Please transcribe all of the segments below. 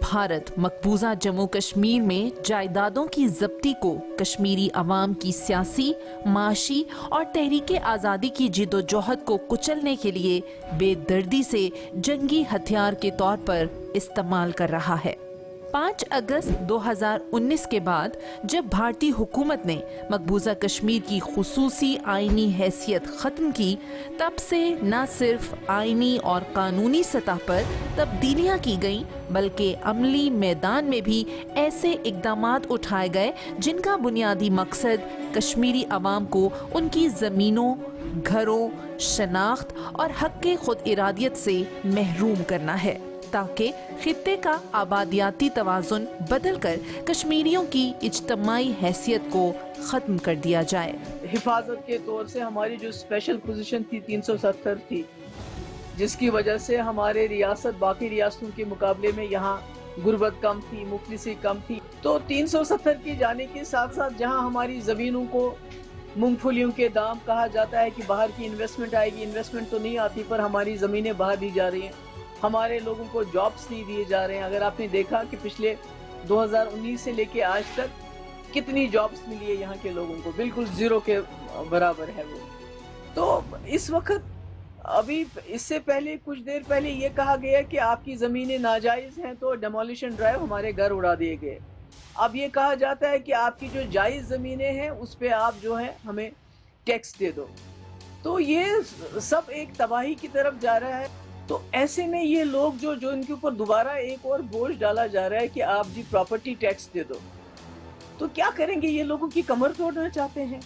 भारत मकबूजा जम्मू कश्मीर में जायदादों की जब्ती को कश्मीरी अवाम की सियासी, माशी और तहरीके आज़ादी की जिदोजहद को कुचलने के लिए बेदर्दी से जंगी हथियार के तौर पर इस्तेमाल कर रहा है। 5 अगस्त 2019 के बाद जब भारतीय हुकूमत ने मकबूजा कश्मीर की खुसूसी आईनी हैसियत ख़त्म की, तब से न सिर्फ आईनी और कानूनी सतह पर तब्दीलियां की गईं, बल्कि अमली मैदान में भी ऐसे इक़दामात उठाए गए जिनका बुनियादी मकसद कश्मीरी अवाम को उनकी ज़मीनों, घरों, शनाख्त और हक़ खुद इरादियत से महरूम करना है, ताकि खित्ते का आबादियाती तवाज़ुन बदल कर कश्मीरियों की इज्तमाई हैसियत को ख़त्म कर दिया जाए। हिफाजत के तौर से हमारी जो स्पेशल पोजीशन थी 370 थी, जिसकी वजह से हमारे रियासत बाकी रियासतों के मुकाबले में यहाँ गुर्बत कम थी, मुफलिसी कम थी। तो 370 की जाने के साथ साथ जहाँ हमारी ज़मीनों को मूंगफलियों के दाम कहा जाता है कि बाहर की इन्वेस्टमेंट आएगी, इन्वेस्टमेंट तो नहीं आती, पर हमारी ज़मीनें बाहर दी जा रही हैं, हमारे लोगों को जॉब्स नहीं दिए जा रहे हैं। अगर आपने देखा कि पिछले 2019 से लेके आज तक कितनी जॉब्स मिली है यहाँ के लोगों को, बिल्कुल ज़ीरो के बराबर है वो। तो इस वक्त अभी इससे पहले कुछ देर पहले ये कहा गया कि आपकी ज़मीनें नाजायज़ हैं तो डेमोलिशन ड्राइव, हमारे घर उड़ा दिए गए। अब ये कहा जाता है कि आपकी जो जायज़ ज़मीनें हैं उस पे आप जो है हमें टैक्स दे दो। तो ये सब एक तबाही की तरफ जा रहा है। तो ऐसे में ये लोग जो इनके ऊपर दोबारा एक और बोझ डाला जा रहा है कि आप जी प्रॉपर्टी टैक्स दे दो, तो क्या करेंगे? ये लोगों की कमर तोड़ना चाहते हैं।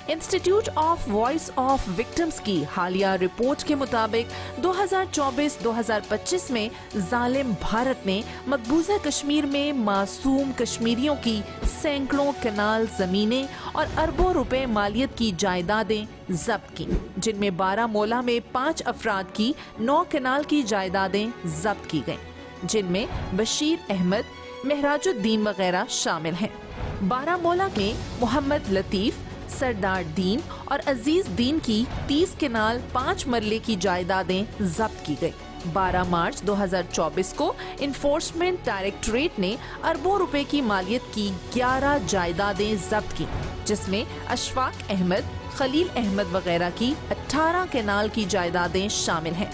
Institute of voice of victims की हालिया रिपोर्ट के मुताबिक 2024-2025 में जालिम भारत ने मकबूजा कश्मीर में मासूम कश्मीरियों की सैकड़ों कनाल जमीनें और अरबों रुपए मालियत की जायदादें जब्त की, जिनमें बारामूला में 5 अफराद की 9 कनाल की जायदादें जब्त की गईं, जिनमें बशीर अहमद, मेहराजुद्दीन वगैरह शामिल हैं। बारामूला में मोहम्मद लतीफ, सरदार दीन और अजीज दीन की 30 कनाल 5 मरले की जायदादें जब्त की गई। 12 मार्च 2024 को इन्फोर्समेंट डायरेक्टरेट ने अरबों रुपए की मालियत की 11 जायदादें जब्त की, जिसमें अशफाक अहमद, खलील अहमद वगैरह की 18 कनाल की जायदादें शामिल हैं।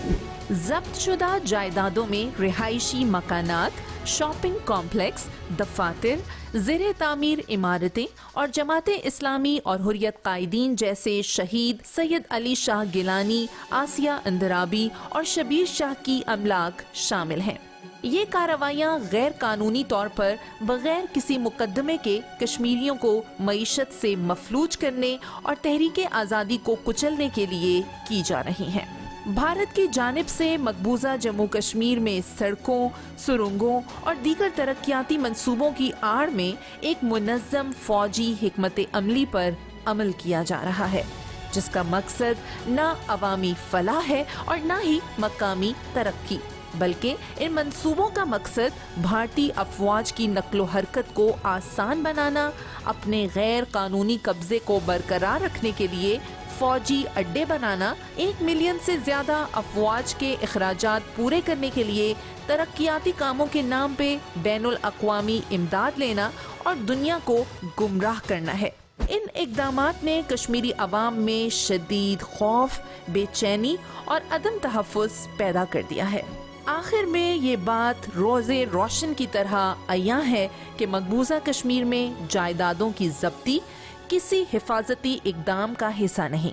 जब्त शुदा जायदादों में रिहायशी मकानात, शॉपिंग कॉम्प्लेक्स, दफातर, ज़ेरे तामीर इमारतें और जमाते इस्लामी और हुर्रियत कायदीन जैसे शहीद सैयद अली शाह गिलानी, आसिया अंदराबी और शबीर शाह की अमलाक शामिल हैं। ये कार्रवाइयाँ गैर कानूनी तौर पर बगैर किसी मुकदमे के कश्मीरियों को मईशत से मफलूज करने और तहरीके आज़ादी को कुचलने के लिए की जा रही हैं। भारत की जानिब से मकबूजा जम्मू कश्मीर में सड़कों, सुरंगों और दीगर तरक्याती मंसूबों की आड़ में एक मुनज़्ज़म फौजी हिकमत अमली पर अमल किया जा रहा है, जिसका मकसद न अवामी फलाह है और न ही मकामी तरक्की, बल्कि इन मंसूबों का मकसद भारतीय अफवाज की नक्लो हरकत को आसान बनाना, अपने गैर कानूनी कब्जे को बरकरार रखने के लिए फौजी अड्डे बनाना, 1 मिलियन से ज्यादा अफवाज के अखराजात पूरे करने के लिए तरक्याती कामों के नाम पे बैनुल अक़वामी इमदाद लेना और दुनिया को गुमराह करना है। इन इक़दामात ने कश्मीरी अवाम में शदीद खौफ, बेचैनी और अदम तहफ़्फ़ुज़ पैदा कर दिया है। आखिर में ये बात रोज़े रोशन की तरह अयां है कि मकबूजा कश्मीर में जायदादों की ज़ब्ती किसी हिफाजती इक़दाम का हिस्सा नहीं।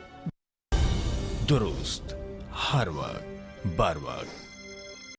दुरुस्त, हर वक्त, बर वक्त।